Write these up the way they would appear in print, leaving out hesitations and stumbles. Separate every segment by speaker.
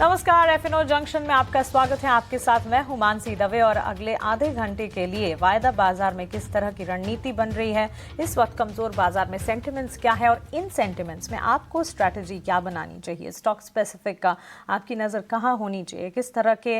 Speaker 1: नमस्कार, F&O junction में आपका स्वागत है। आपके साथ मैं हूं मानसी दवे और अगले आधे घंटे के लिए वायदा बाजार में किस तरह की रणनीति बन रही है, इस वक्त कमजोर बाजार में सेंटिमेंट्स क्या है और इन सेंटिमेंट्स में आपको स्ट्रैटेजी क्या बनानी चाहिए, स्टॉक स्पेसिफिक का आपकी नज़र कहाँ होनी चाहिए, किस तरह के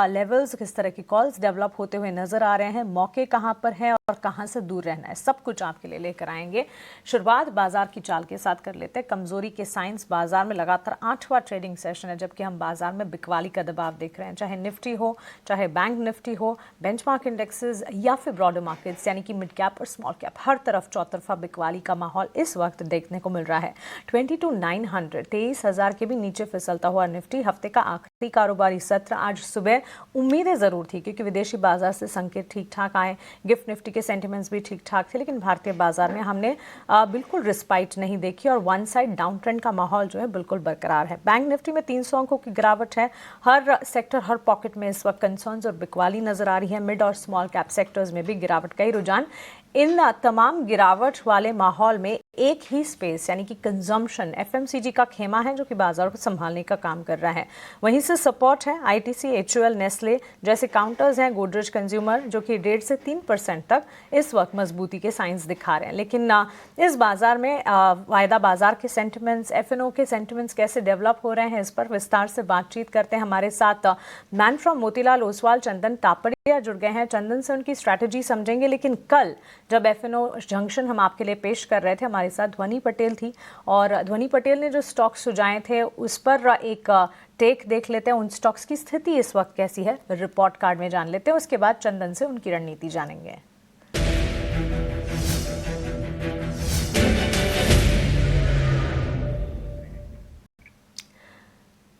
Speaker 1: लेवल्स, किस तरह की कॉल्स डेवलप होते हुए नजर आ रहे हैं, मौके कहाँ पर हैं और कहाँ से दूर रहना है, सब कुछ आपके लिए लेकर आएंगे। शुरुआत बाजार की चाल के साथ कर लेते हैं। कमजोरी के साइंस, बाजार में लगातार 8वां ट्रेडिंग सेशन है जबकि हम बाजार में बिकवाली का दबाव देख रहे हैं, चाहे निफ्टी हो, चाहे बैंक निफ्टी हो, बेंचमार्क इंडेक्सेस या फिर ब्रॉडर मार्केट्स यानी कि मिड कैप और स्मॉल कैप, हर तरफ चौतरफा बिकवाली का माहौल इस वक्त देखने को मिल रहा है। 22,900 23,000 के भी नीचे फिसलता हुआ निफ्टी हफ्ते का आखिरी कारोबारी सत्र आज सुबह उम्मीदें जरूर थी क्योंकि विदेशी बाजार से संकेत ठीक ठाक आए, गिफ्ट निफ्टी के सेंटिमेंट्स भी ठीक ठाक थे, लेकिन भारतीय बाजार में हमने बिल्कुल रिस्पाइट नहीं देखी और वन साइड डाउन ट्रेंड का माहौल जो है बिल्कुल बरकरार है। बैंक निफ्टी में 300 अंकों की गिरावट है। हर सेक्टर, हर पॉकेट में इस वक्त कंसर्न्स और बिकवाली नजर आ रही है। मिड और स्मॉल कैप सेक्टर्स में भी गिरावट का ही रुझान। इन तमाम गिरावट वाले माहौल में एक ही स्पेस यानी कि कंजम्पशन, एफएमसीजी का खेमा है जो कि बाजार को संभालने का काम कर रहा है। वहीं से सपोर्ट है आईटीसी, एचयूएल, नेस्ले जैसे काउंटर्स हैं, गोदरेज कंज्यूमर जो कि 1.5 से 3% तक इस वक्त मजबूती के साइंस दिखा रहे हैं। लेकिन इस बाजार में वायदा बाजार के सेंटिमेंट्स, एफएनओ के सेंटिमेंट्स कैसे डेवलप हो रहे हैं, इस पर विस्तार से बातचीत करते हैं। हमारे साथ मैन फ्रॉम मोतीलाल ओसवाल चंदन तापड़िया जुड़ गए हैं। चंदन से उनकी स्ट्रैटेजी समझेंगे, लेकिन कल जब एफएनओ जंक्शन हम आपके लिए पेश कर रहे थे, हमारे साथ ध्वनि पटेल थी और ध्वनि पटेल ने जो स्टॉक्स सुझाए थे उस पर एक टेक देख लेते हैं। उन स्टॉक्स की स्थिति इस वक्त कैसी है रिपोर्ट कार्ड में जान लेते हैं, उसके बाद चंदन से उनकी रणनीति जानेंगे।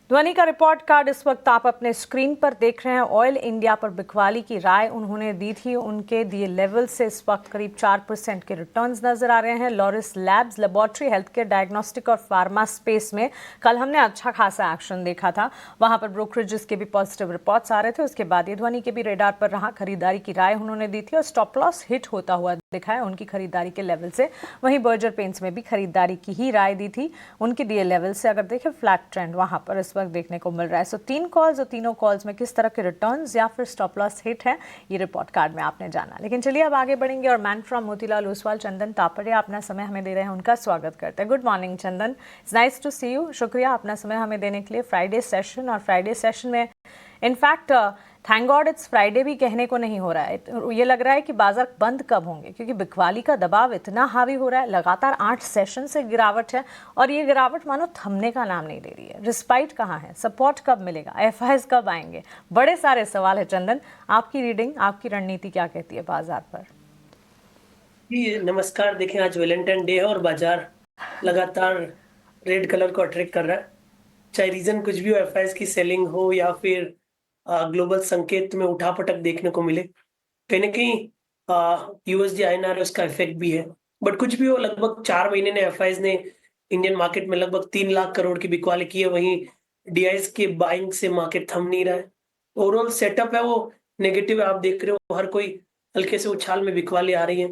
Speaker 1: ध्वनि का रिपोर्ट कार्ड इस वक्त आप अपने स्क्रीन पर देख रहे हैं। ऑयल इंडिया पर बिकवाली की राय उन्होंने दी थी, उनके दिए लेवल से इस वक्त करीब 4% के रिटर्न्स नजर आ रहे हैं। Laurus Labs, laboratory, health care, diagnostic और फार्मा स्पेस में कल हमने अच्छा खासा एक्शन देखा था, वहां पर ब्रोकरेजेस के भी पॉजिटिव रिपोर्ट्स आ रहे थे। उसके बाद ये ध्वनि के भी रेडार पर रहा, खरीदारी की राय उन्होंने दी थी और स्टॉप लॉस हिट होता हुआ दिखा है उनकी खरीदारी के लेवल से। वहीं बर्जर पेंट्स में भी खरीदारी की ही राय दी थी, उनके दिए लेवल से अगर देखें फ्लैट ट्रेंड वहां पर इस वक्त देखने को मिल रहा है। सो 3 कॉल्स और तीनों कॉल्स में किस तरह के रिटर्न्स या फिर स्टॉप लॉस हिट है, ये रिपोर्ट कार्ड में आपने जाना। लेकिन चलिए अब आगे बढ़ेंगे और मैन फ्रॉम मोतीलाल ओसवाल चंदन तापड़िया अपना समय हमें दे रहे हैं, उनका स्वागत करते हैं। Good morning Chandan, it's nice to see you. शुक्रिया अपना समय हमें देने के लिए। फ्राइडे सेशन और फ्राइडे सेशन में in fact thank God it's Friday भी कहने को नहीं हो रहा है। ये लग रहा है कि बाजार बंद कब होंगे क्योंकि बिकवाली का दबाव इतना हावी हो रहा है। लगातार 8 सेशन से गिरावट है और ये गिरावट मानो थमने का नाम नहीं ले रही है। रिस्पाइट कहाँ है, सपोर्ट कब मिलेगा, एफआईएस कब आएंगे, बड़े सारे सवाल है। चंदन, आपकी रीडिंग, आपकी रणनीति क्या कहती है बाजार पर?
Speaker 2: जी नमस्कार। देखें, आज वैलेंटाइन डे है और बाजार लगातार रेड कलर को अट्रैक्ट कर रहा है। चाहे रीजन कुछ भी हो, एफआईएस की सेलिंग हो या फिर ग्लोबल संकेत में उठापटक देखने को मिले, कहीं ना कहीं यूएसडी आईएनआर उसका इफेक्ट भी है। बट कुछ भी हो, लगभग 4 महीने ने एफआईएस ने इंडियन मार्केट में लगभग 3 लाख करोड़ की बिकवाली की है। वहीं डीआईएस के बाइंग से मार्केट थम नहीं रहा है। ओवरऑल सेटअप है वो नेगेटिव है। आप देख रहे हो हर कोई हल्के से उछाल में बिकवाली आ रही है।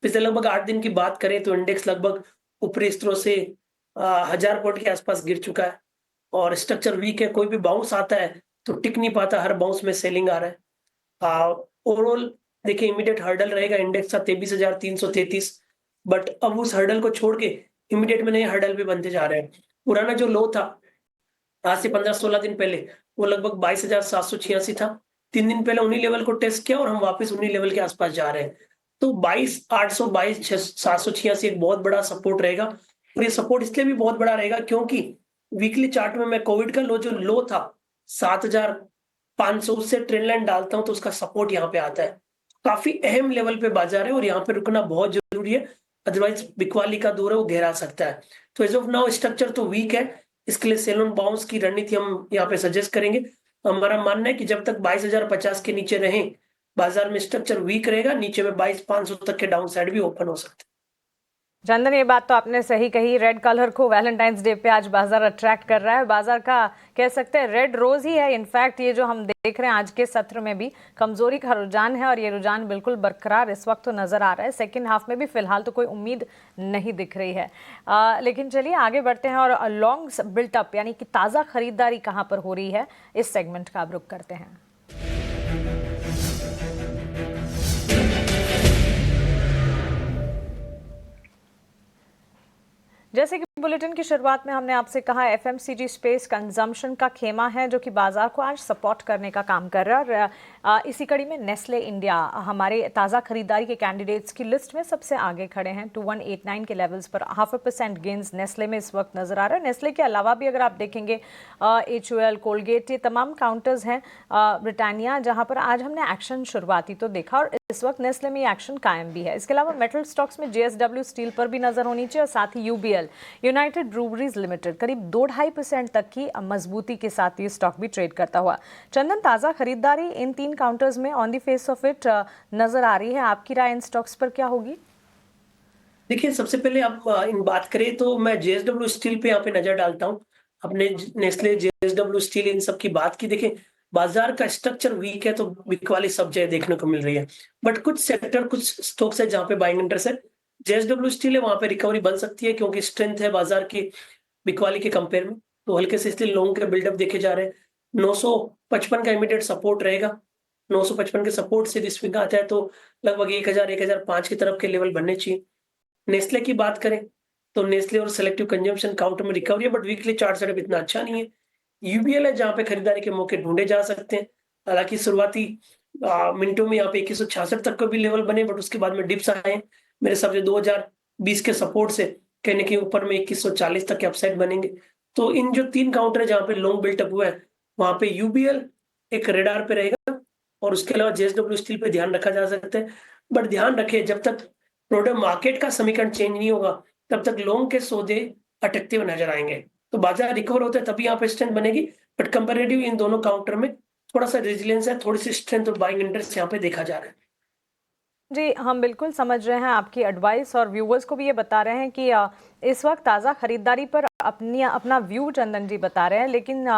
Speaker 2: पिछले लगभग 8 दिन की बात करें तो इंडेक्स लगभग ऊपरी स्तरों से 1000 पॉइंट के आसपास गिर चुका है और स्ट्रक्चर वीक है। कोई भी बाउंस आता है तो टिक नहीं पाता, हर बाउंस में सेलिंग आ रहा है। ओवरऑल देखिए, इमीडिएट हर्डल रहेगा इंडेक्स का 23,333, बट अब उस हर्डल को छोड़ के इमीडिएट में नए हर्डल भी बनते जा रहे हैं। पुराना जो लो था आज से 15-16 दिन पहले, वो लगभग 22,786 था। 3 दिन पहले उन्हीं लेवल को टेस्ट किया और हम वापस उन्हीं लेवल के आसपास जा रहे हैं। तो 22,800, 22,786 एक बहुत बड़ा सपोर्ट रहेगा और ये सपोर्ट इसलिए भी बहुत बड़ा रहेगा क्योंकि वीकली चार्ट में मैं कोविड का जो लो था 7,500, उससे ट्रेंड लाइन डालता हूं तो उसका सपोर्ट यहाँ पे आता है। काफी अहम लेवल पे बाजार है और यहाँ पे रुकना बहुत जरूरी है, अदरवाइज बिकवाली का दौर है वो गहरा सकता है। तो एज ऑफ नाउ स्ट्रक्चर तो वीक है, इसके लिए सेल ऑन बाउंस की रणनीति हम यहाँ पे सजेस्ट करेंगे। हमारा मानना है कि जब तक 22,050 के नीचे रहें, बाजार में स्ट्रक्चर वीक रहेगा। नीचे में 22,500 तक के डाउन साइड भी ओपन हो सकते हैं।
Speaker 1: चंदन, ये बात तो आपने सही कही। रेड कलर को वैलेंटाइंस डे पे आज बाजार अट्रैक्ट कर रहा है। बाजार का कह सकते हैं रेड रोज ही है। इनफैक्ट ये जो हम देख रहे हैं आज के सत्र में भी कमजोरी का रुझान है और ये रुझान बिल्कुल बरकरार इस वक्त तो नजर आ रहा है। सेकेंड हाफ में भी फिलहाल तो कोई उम्मीद नहीं दिख रही है। लेकिन चलिए आगे बढ़ते हैं और लॉन्ग बिल्टअप यानी कि ताज़ा खरीदारी कहाँ पर हो रही है, इस सेगमेंट का अब रुख करते हैं। जैसे कि बुलेटिन की शुरुआत में हमने आपसे कहा, एफएमसीजी स्पेस कंजम्पशन का खेमा है जो कि बाजार को आज सपोर्ट करने का काम कर रहा है। और इसी कड़ी में नेस्ले इंडिया हमारे ताज़ा खरीदारी के कैंडिडेट्स की लिस्ट में सबसे आगे खड़े हैं। 2189 के लेवल्स पर 0.5% गेंस नेस्ले में इस वक्त नजर आ रहा है। नेस्ले के अलावा भी अगर आप देखेंगे HUL, कोलगेट, ये तमाम काउंटर्स हैं। ब्रिटानिया जहां पर आज हमने एक्शन शुरुआती तो देखा और इस वक्त नेस्ले में एक्शन कायम भी है। इसके अलावा मेटल स्टॉक्स में JSW स्टील पर भी नजर होनी चाहिए और साथ ही UBL यूनाइटेड ब्रूवरीज लिमिटेड करीब 2-2.5% तक की मजबूती के साथ ये स्टॉक भी ट्रेड करता हुआ। चंदन, ताज़ा खरीदारी इन 3 काउंटर्स में on the face of it नजर आ रही है। आपकी राय इन स्टॉक्स पर क्या होगी?
Speaker 2: देखिए, सबसे पहले आप इन बात करें तो मैं JSW स्टील पे यहाँ पे नजर डालता हूँ। अपने नेस्ले, JSW स्टील, इन सब की बात की। देखिए, बाजार का स्ट्रक्चर वीक है तो बिकवाली सब जगह देखने को मिल रही है, बट कुछ सेक्टर, कुछ स्टॉक्स है जहाँ पे बाइंग इंटरेस्ट है। JSW स्टील है, वहां पे रिकवरी बन सकती है क्योंकि स्ट्रेंथ है बाजार की बिकवाली के कंपेयर में, तो हल्के से इसलिए लॉन्ग के बिल्डअप देखे जा रहे हैं। 955 का इमीडिएट सपोर्ट रहेगा। 955 के सपोर्ट से रिस्विंग आता है तो लगभग 1000-1005 की तरफ के लेवल बनने चाहिए। नेस्ले की बात करें तो नेस्ले और सेलेक्टिव कंजम्पशन काउंटर में रिकवरी है, बट वीकली चार्ट सेटअप इतना अच्छा नहीं है। UBL है जहां पे खरीदारी के मौके ढूंढे जा सकते हैं। हालांकि शुरुआती मिनटों में यहाँ पे 2166 तक का भी लेवल बने, बट उसके बाद में डिप्स आए। मेरे हिसाब से 2020 के सपोर्ट से कहने के ऊपर में 2140 तक के अपसाइड बनेंगे। तो इन जो 3 काउंटर है जहाँ पे लॉन्ग बिल्टअप हुआ है, वहां पे UBL एक रेडार पे रहेगा और उसके अलावा JSW स्टील पे ध्यान रखा जा सकता है। बट ध्यान रखें, जब तक प्रोडक्ट मार्केट का समीकरण चेंज नहीं होगा तब तक लॉन्ग के सौदे अटकते हुए नजर आएंगे। तो बाजार रिकवर होता है तभी यहाँ पे स्ट्रेंथ बनेगी, बट कंपैरेटिव इन दोनों काउंटर में थोड़ा सा रेजिलियंस है, थोड़ी सी स्ट्रेंथ और बाइंग इंटरेस्ट यहाँ पे देखा जा रहा है।
Speaker 1: जी, हम बिल्कुल समझ रहे हैं आपकी एडवाइस और व्यूवर्स को भी ये बता रहे हैं कि इस वक्त ताज़ा खरीदारी पर अपना व्यू चंदन जी बता रहे हैं, लेकिन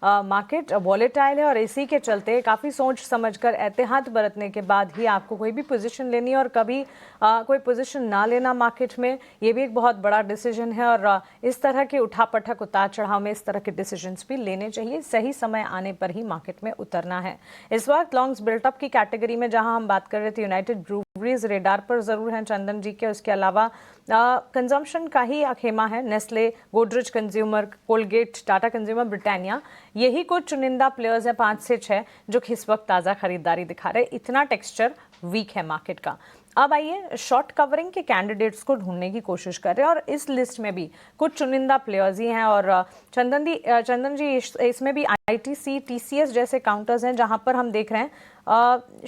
Speaker 1: मार्केट वॉलेटाइल है और इसी के चलते काफ़ी सोच समझकर एहतियात बरतने के बाद ही आपको कोई भी पोजीशन लेनी है और कभी कोई पोजीशन ना लेना मार्केट में, ये भी एक बहुत बड़ा डिसीजन है। और इस तरह के उठापटक, उतार चढ़ाव में इस तरह के डिसीजंस भी लेने चाहिए। सही समय आने पर ही मार्केट में उतरना है। इस वक्त लॉन्ग्स बिल्टअप की कैटेगरी में जहां हम बात कर रहे थे, यूनाइटेड ब्रूवरीज रेडार पर ज़रूर हैं चंदन जी के। उसके अलावा कंजम्पशन का ही खेमा है। Nestle, Godrej consumer, Colgate, Tata consumer, Britannia, यही कुछ चुनिंदा प्लेयर्स हैं 5 से 6 जो कि इस वक्त ताज़ा खरीदारी दिखा रहे हैं। इतना टेक्सचर वीक है मार्केट का। अब आइए शॉर्ट कवरिंग के कैंडिडेट्स को ढूंढने की कोशिश कर रहे हैं और इस लिस्ट में भी कुछ चुनिंदा प्लेयर्स ही हैं। और चंदन जी इसमें भी ITC, TCS जैसे काउंटर्स हैं जहां पर हम देख रहे हैं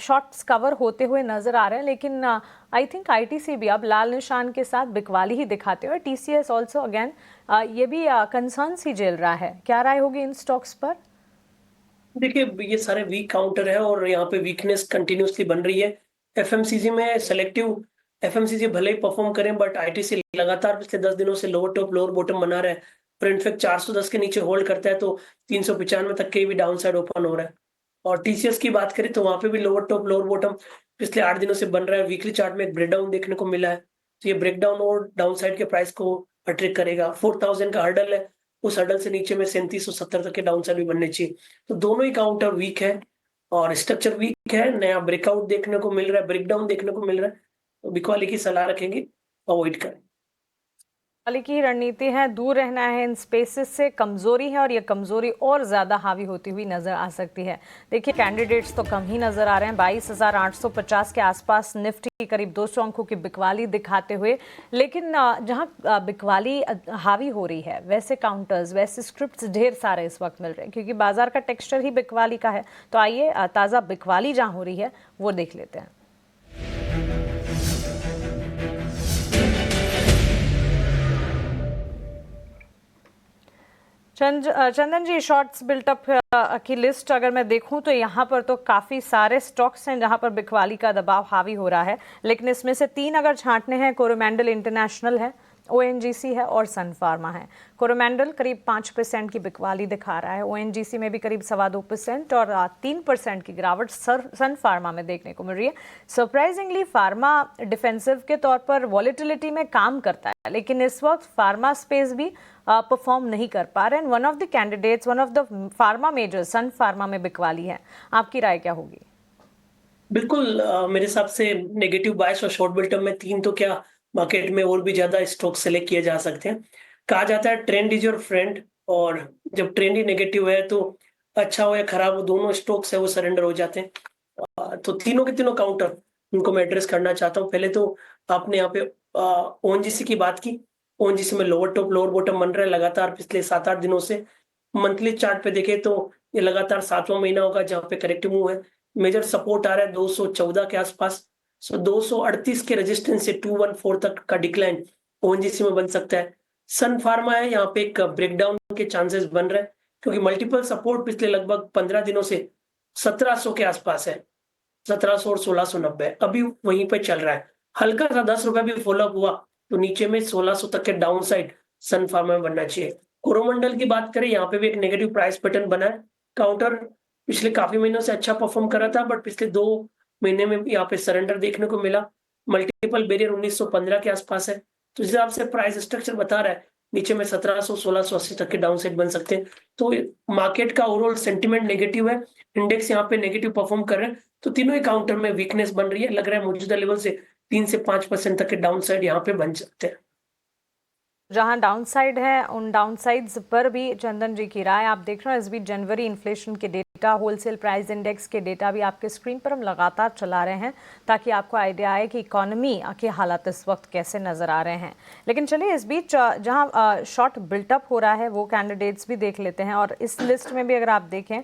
Speaker 1: शॉर्ट्स कवर होते हुए नजर आ रहे हैं, लेकिन आई थिंक ITC भी अब लाल निशान के साथ बिकवाली ही दिखाते हुए, TCS ऑल्सो अगेन ये भी कंसर्न्स ही झेल रहा है। क्या राय होगी इन स्टॉक्स पर?
Speaker 2: देखिए, ये सारे वीक काउंटर है और यहाँ पे वीकनेस कंटिन्यूसली बन रही है। FMCG में सेलेक्टिव FMCG भले ही परफॉर्म करें, बट ITC लगातार पिछले 10 दिनों से लोअर टॉप लोअर बॉटम बना रहा है और इनफैक्ट 410 के नीचे होल्ड करता है तो 395 तक के भी डाउन साइड ओपन हो रहा है। और TCS की बात करें तो वहां पे भी लोअर टॉप लोअर बॉटम पिछले 8 दिनों से बन रहा है। वीकली चार्ट में एक ब्रेकडाउन देखने को मिला है, तो ये ब्रेकडाउन और डाउन साइड के प्राइस को अट्रैक्ट करेगा। 4000 का हर्डल है, उस हर्डल से नीचे में 3770 तक के डाउन साइड भी बनने चाहिए। तो दोनों ही काउंटर वीक है और स्ट्रक्चर वीक है। नया ब्रेकआउट देखने को मिल रहा है, ब्रेकडाउन देखने को मिल रहा है, तो बिकवाली की सलाह रखेंगे, अवॉइड करें।
Speaker 1: वाली की रणनीति है, दूर रहना है इन स्पेसेस से। कमजोरी है और ये कमजोरी और ज्यादा हावी होती हुई नजर आ सकती है। देखिए, कैंडिडेट्स तो कम ही नजर आ रहे हैं। 22,850 के आसपास निफ्टी करीब 200 अंकों की बिकवाली दिखाते हुए, लेकिन जहां बिकवाली हावी हो रही है वैसे काउंटर्स, वैसे स्क्रिप्ट्स ढेर सारे इस वक्त मिल रहे हैं क्योंकि बाजार का टेक्सचर ही बिकवाली का है। तो आइए ताज़ा बिकवाली जहां हो रही है वो देख लेते हैं। चंदन जी, शॉर्ट्स बिल्टअप की लिस्ट अगर मैं देखूं तो यहाँ पर तो काफ़ी सारे स्टॉक्स हैं जहाँ पर बिकवाली का दबाव हावी हो रहा है, लेकिन इसमें से 3 अगर छांटने हैं, कोरोमंडल इंटरनेशनल है, ओएनजीसी है और सन फार्मा है। कोरोमंडल करीब 5% की बिकवाली दिखा रहा है, ओएनजीसी में भी करीब 2.25% और 3% की गिरावट सन फार्मा में देखने को मिल रही है। सरप्राइजिंगली फार्मा डिफेंसिव के तौर पर वॉलेटिलिटी में काम करता है, लेकिन इस वक्त फार्मा स्पेस भी परफॉर्म नहीं कर पा रहे हैं। One of the candidates, one of the pharma majors Sun Pharma में बिकवाली है। आपकी राय क्या होगी?
Speaker 2: बिल्कुल, मेरे हिसाब से नेगेटिव बायस और शॉर्ट बिल्टअप में 3 तो क्या, मार्केट में और भी ज़्यादा स्टॉक सेलेक्ट किए जा सकते हैं। कहा जाता है ट्रेंड इज़ योर फ्रेंड, और जब ट्रेंड ही नेगेटिव है तो अच्छा हो या खराब हो, दोनों स्टॉक्स है वो सरेंडर हो जाते हैं। तो तीनों के तीनों काउंटर उनको मैं एड्रेस करना चाहता हूँ। पहले तो आपने यहाँ पे ओएनजीसी की बात की। ओएनजीसी में लोअर टॉप लोअर बॉटम बन रहा है लगातार पिछले 7-8 दिनों से। मंथली चार्ट पे देखें तो ये लगातार 7वां महीना होगा जहाँ पे करेक्टिव मूव है। मेजर सपोर्ट आ रहा है 214 के आसपास। 238 के रेजिस्टेंस से 214 तक का डिक्लाइन ओएनजीसी में बन सकता है। सन फार्मा है, यहाँ पे एक ब्रेकडाउन के चांसेस बन रहे हैं, क्योंकि मल्टीपल सपोर्ट पिछले लगभग 15 दिनों से 1700 के आसपास है। 1700 और 1690 अभी वहीं पे चल रहा है। हल्का सा 10 रुपए भी फॉलोअप हुआ तो नीचे में 1600 तक के डाउन साइड सन फार्मा में बनना चाहिए। कोरोमंडल की बात करें, यहाँ पे भी एक नेगेटिव प्राइस पैटर्न बना है। काउंटर पिछले काफी महीनों से अच्छा परफॉर्म कर रहा था, बट पिछले 2 महीने में यहाँ पे सरेंडर देखने को मिला। मल्टीपल बैरियर 1915 के आसपास है, तो जिस हिसाब से प्राइस स्ट्रक्चर बता रहा है नीचे में 1700 1680 तक के डाउन साइड बन सकते हैं। तो मार्केट का ओवरऑल सेंटीमेंट नेगेटिव है, इंडेक्स यहाँ पे नेगेटिव परफॉर्म कर रहे हैं, तो तीनों ही काउंटर में वीकनेस बन रही है। लग रहा है मौजूदा लेवल से 3 से 5% तक के डाउन साइड यहाँ पे बन सकते हैं।
Speaker 1: जहां डाउनसाइड है उन डाउनसाइड्स पर भी चंदन जी की राय आप देख रहे हो। इस बीच जनवरी इन्फ्लेशन के डेटा, होलसेल प्राइस इंडेक्स के डेटा भी आपके स्क्रीन पर हम लगातार चला रहे हैं ताकि आपको आइडिया आए कि इकोनॉमी के हालात इस वक्त कैसे नजर आ रहे हैं। लेकिन चलिए इस बीच जहां शॉर्ट बिल्टअप हो रहा है वो कैंडिडेट्स भी देख लेते हैं, और इस लिस्ट में भी अगर आप देखें,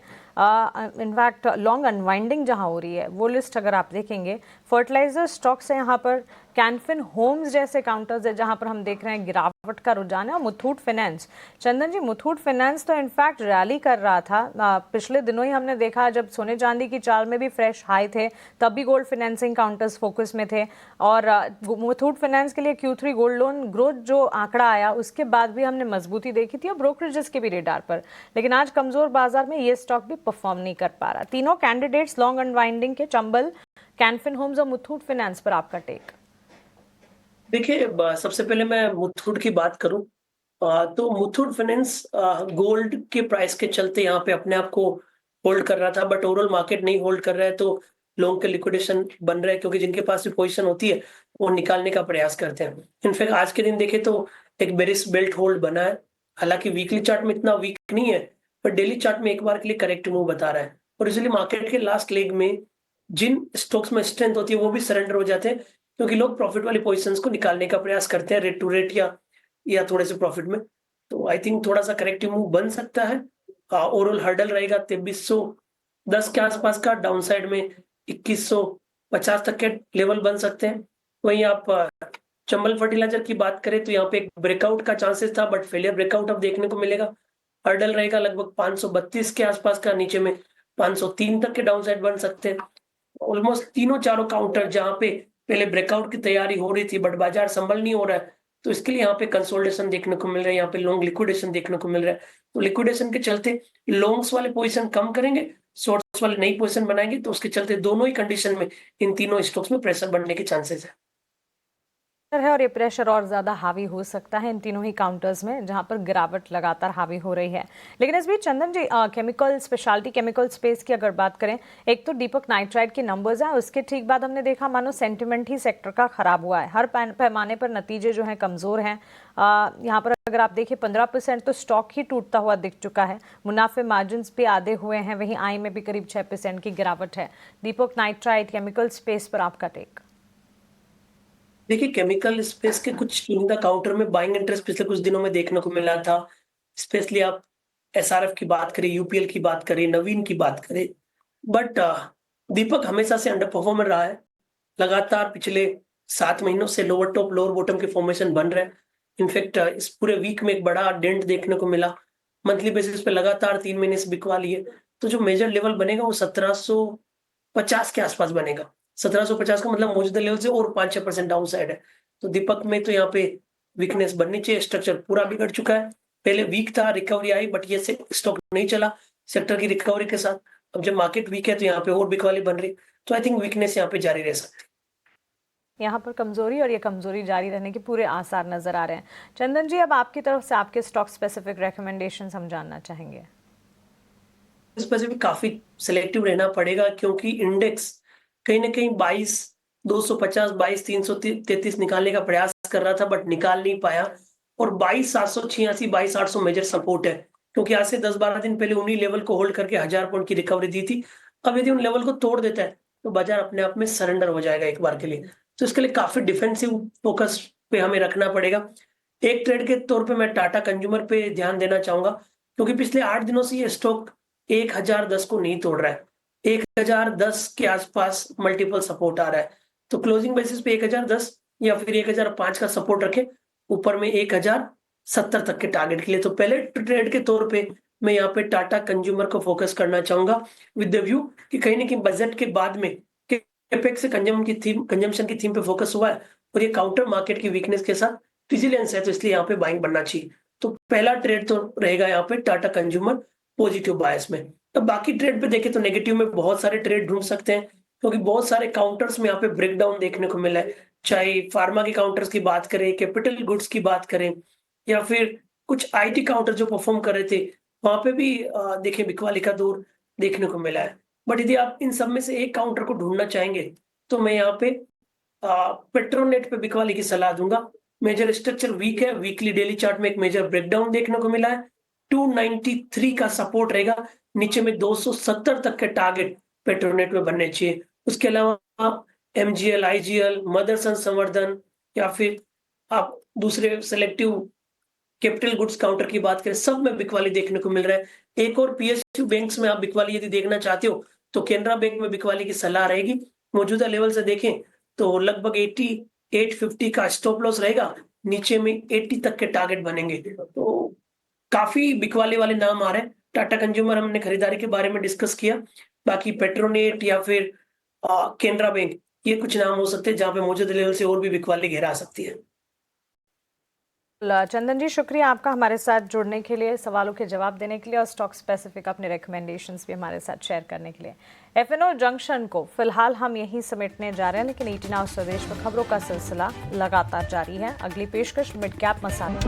Speaker 1: इनफैक्ट लॉन्ग अनवाइंडिंग जहां हो रही है वो लिस्ट अगर आप देखेंगे, फर्टिलाइजर स्टॉक्स है यहाँ पर, कैनफिन होम्स जैसे काउंटर्स है जहां पर हम देख रहे हैं गिरावट का रुझान है, और मुथूट फाइनेंस। चंदन जी, मुथूट फाइनेंस तो इनफैक्ट रैली कर रहा था। पिछले दिनों ही हमने देखा जब सोने चांदी की चाल में भी फ्रेश हाई थे, तब भी गोल्ड फाइनेंसिंग काउंटर्स फोकस में थे, और मुथूट फाइनेंस के लिए Q3 गोल्ड लोन ग्रोथ जो आंकड़ा आया उसके बाद भी हमने मजबूती देखी थी, और ब्रोकरेजेस के भी रेडार पर। लेकिन आज कमजोर बाजार में ये स्टॉक भी परफॉर्म नहीं कर पा रहा। तीनों कैंडिडेट्स लॉन्ग अनवाइंडिंग के, चंबल, कैनफिन होम्स और मुथूट फाइनेंस पर आपका टेक?
Speaker 2: देखिए, सबसे पहले मैं मुथूट की बात करूं, तो मुथूट फाइनेंस गोल्ड के प्राइस के चलते यहाँ पे अपने आप को होल्ड कर रहा था, बट ओवरऑल मार्केट नहीं होल्ड कर रहा है, तो लोगों के लिक्विडेशन बन रहा है, क्योंकि जिनके पास भी पोजीशन होती है वो निकालने का प्रयास करते हैं। इनफैक्ट आज के दिन देखें तो एक बेरिश बेल्ट होल्ड बना है। हालांकि वीकली चार्ट में इतना वीक नहीं है, पर डेली चार्ट में एक बार के लिए करेक्ट मूव बता रहा है, और इसलिए मार्केट के लास्ट लेग में जिन स्टॉक्स में स्ट्रेंथ होती है वो भी सरेंडर हो जाते हैं, क्योंकि लोग प्रॉफिट वाली पोजीशंस को निकालने का प्रयास करते हैं रेट टू रेट या थोड़े से प्रॉफिट में। तो आई थिंक थोड़ा सा करेक्टिव मूव बन सकता है। ओवरऑल हर्डल रहेगा 2310 के आसपास का, डाउन साइड में 2150 तक के लेवल बन सकते हैं। वहीं आप चंबल फर्टिलाइजर की बात करें तो यहाँ पे एक ब्रेकआउट का चांसेस था, बट फेलियर ब्रेकआउट अब देखने को मिलेगा। हर्डल रहेगा लगभग 532 के आसपास का, नीचे में 503 तक के डाउन साइड बन सकते हैं। ऑलमोस्ट तीनों चारों काउंटर जहाँ पे पहले ब्रेकआउट की तैयारी हो रही थी बट बाजार संभल नहीं हो रहा है, तो इसके लिए यहाँ पे कंसोलिडेशन देखने को मिल रहा है, यहाँ पे लॉन्ग लिक्विडेशन देखने को मिल रहा है। तो लिक्विडेशन के चलते लॉन्ग्स वाले पोजीशन कम करेंगे, शॉर्ट्स वाले नई पोजीशन बनाएंगे, तो उसके चलते दोनों ही कंडीशन में इन तीनों स्टॉक्स में प्रेशर बढ़ने के चांसेस है।
Speaker 1: है, और ये प्रेशर और ज़्यादा हावी हो सकता है इन तीनों ही काउंटर्स में जहां पर गिरावट लगातार हावी हो रही है। लेकिन इस बीच चंदन जी, केमिकल, स्पेशलिटी केमिकल स्पेस की अगर बात करें, एक तो दीपक नाइट्राइट के नंबर्स हैं, उसके ठीक बाद हमने देखा मानो सेंटिमेंट ही सेक्टर का खराब हुआ है। हर पैमाने पर नतीजे जो हैं कमज़ोर हैं। यहाँ पर अगर आप देखिए 15% तो स्टॉक ही टूटता हुआ दिख चुका है, मुनाफे मार्जिन भी आधे हुए हैं, वहीं आई में भी करीब 6% की गिरावट है। दीपक नाइट्राइट केमिकल स्पेस पर आपका टेक?
Speaker 2: देखिए, केमिकल स्पेस के कुछ चुनिंदा काउंटर में बाइंग इंटरेस्ट पिछले कुछ दिनों में देखने को मिला था। स्पेशली आप एसआरएफ की बात करें, यूपीएल की बात करें, नवीन की बात करें, बट दीपक हमेशा से अंडर परफॉर्मर रहा है। लगातार पिछले 7 महीनों से लोअर टॉप लोअर बॉटम के फॉर्मेशन बन रहे हैं। इनफैक्ट इस पूरे वीक में एक बड़ा डेंट देखने को मिला मंथली बेसिस पे लगातार 3 महीने से बिकवा ली है। तो जो मेजर लेवल बनेगा वो 1750 के आसपास बनेगा। 1750 का मतलब मौजूदा लेवल से और 5-6% डाउन साइड है। तो दीपक में तो यहाँ पे वीकनेस बननी चाहिए, स्ट्रक्चर पूरा बिगड़ चुका है। पहले वीक था, रिकवरी आई, बट ये स्टॉक नहीं चला सेक्टर की रिकवरी के साथ। अब जब मार्केट वीक है तो यहाँ पे और बिकवाली बन रही, तो आई थिंक वीकनेस यहाँ पे जारी रह सकती है।
Speaker 1: यहाँ पर कमजोरी, और ये कमजोरी जारी रहने के पूरे आसार नजर आ रहे हैं। चंदन जी, अब आपकी तरफ से आपके स्टॉक स्पेसिफिक रिकमेंडेशन हम जानना चाहेंगे।
Speaker 2: स्पेसिफिक काफी सिलेक्टिव रहना पड़ेगा, क्योंकि इंडेक्स कहीं ना कहीं 22,250, 22,333 निकालने का प्रयास कर रहा था, बट निकाल नहीं पाया। और 22,786, 22,800 मेजर सपोर्ट है, क्योंकि आज से 10-12 दिन पहले उन्हीं लेवल को होल्ड करके 1000 पॉइंट की रिकवरी दी थी। अब यदि उन लेवल को तोड़ देता है तो बाजार अपने आप में सरेंडर हो जाएगा एक बार के लिए। तो इसके लिए काफी डिफेंसिव फोकस पे हमें रखना पड़ेगा। एक ट्रेड के तौर पे मैं टाटा कंज्यूमर पे ध्यान देना चाहूंगा, क्योंकि पिछले 8 दिनों से ये स्टॉक 1010 को नहीं तोड़ रहा है। 1010 के आसपास मल्टीपल सपोर्ट आ रहा है। तो क्लोजिंग बेसिस पे 1010 या फिर 1005 का सपोर्ट रखें, ऊपर में 1070 तक के टारगेट के लिए। तो पहले ट्रेड के तौर पे मैं यहाँ पे टाटा कंज्यूमर को फोकस करना चाहूंगा, विद द व्यू कि कहीं ना कहीं बजट के बाद में कैपेक्स से कंजम्पशन की थीम पे फोकस हुआ है, और ये काउंटर मार्केट की वीकनेस के साथ रिजिलियंस है, तो इसलिए यहाँ पे बाइंग बनना चाहिए। तो पहला ट्रेड तो रहेगा यहाँ पे टाटा कंज्यूमर पॉजिटिव बायस में। अब बाकी ट्रेड पे देखें तो नेगेटिव में बहुत सारे ट्रेड ढूंढ सकते हैं, क्योंकि बहुत सारे काउंटर्स में यहाँ पे ब्रेकडाउन देखने को मिला है। चाहे फार्मा के काउंटर्स की बात करें, कैपिटल गुड्स की बात करें, या फिर कुछ आईटी काउंटर जो परफॉर्म कर रहे थे, वहां पे भी देखें बिकवाली का दौर देखने को मिला है। बट यदि आप इन सब में से एक काउंटर को ढूंढना चाहेंगे तो मैं यहाँ पे पेट्रोनेट पे बिकवाली की सलाह दूंगा। मेजर स्ट्रक्चर वीक है, वीकली डेली चार्ट में एक मेजर ब्रेकडाउन देखने को मिला है। 293 का सपोर्ट रहेगा, नीचे में 270 तक के टारगेट पेट्रोनेट में बनने चाहिए। उसके अलावा एमजीएल, आईजीएल, मदरसन संवर्धन, या फिर आप दूसरे सेलेक्टिव कैपिटल गुड्स काउंटर की बात करें, सब में बिकवाली देखने को मिल रहा है। एक और पीएसयू बैंक्स में आप बिकवाली यदि देखना चाहते हो तो केनरा बैंक में बिकवाली की सलाह रहेगी। मौजूदा लेवल से देखें तो लगभग 8850 का स्टॉप लॉस रहेगा, नीचे में 80 तक के टारगेट बनेंगे। तो काफी बिकवाली वाले नाम आ रहे हैं। टाटा कंज्यूमर हमने खरीदारी के बारे में डिस्कस किया, बाकी पेट्रोनेट या फिर केनरा बैंक, ये कुछ नाम हो सकते हैं जहां पे मौजूदा लेवल से और भी बिकवाली घेरा सकती है।
Speaker 1: चंदन जी, शुक्रिया आपका हमारे साथ जुड़ने के लिए, सवालों के जवाब देने के लिए, और स्टॉक स्पेसिफिक अपने रिकमेंडेशंस भी हमारे साथ शेयर करने के लिए। एफएनओ जंक्शन को फिलहाल हम यहीं समेटने जा रहे हैं, लेकिन 18 आवर स्वदेश में खबरों का सिलसिला लगातार जारी है। अगली पेशकश मिड कैप मसाला।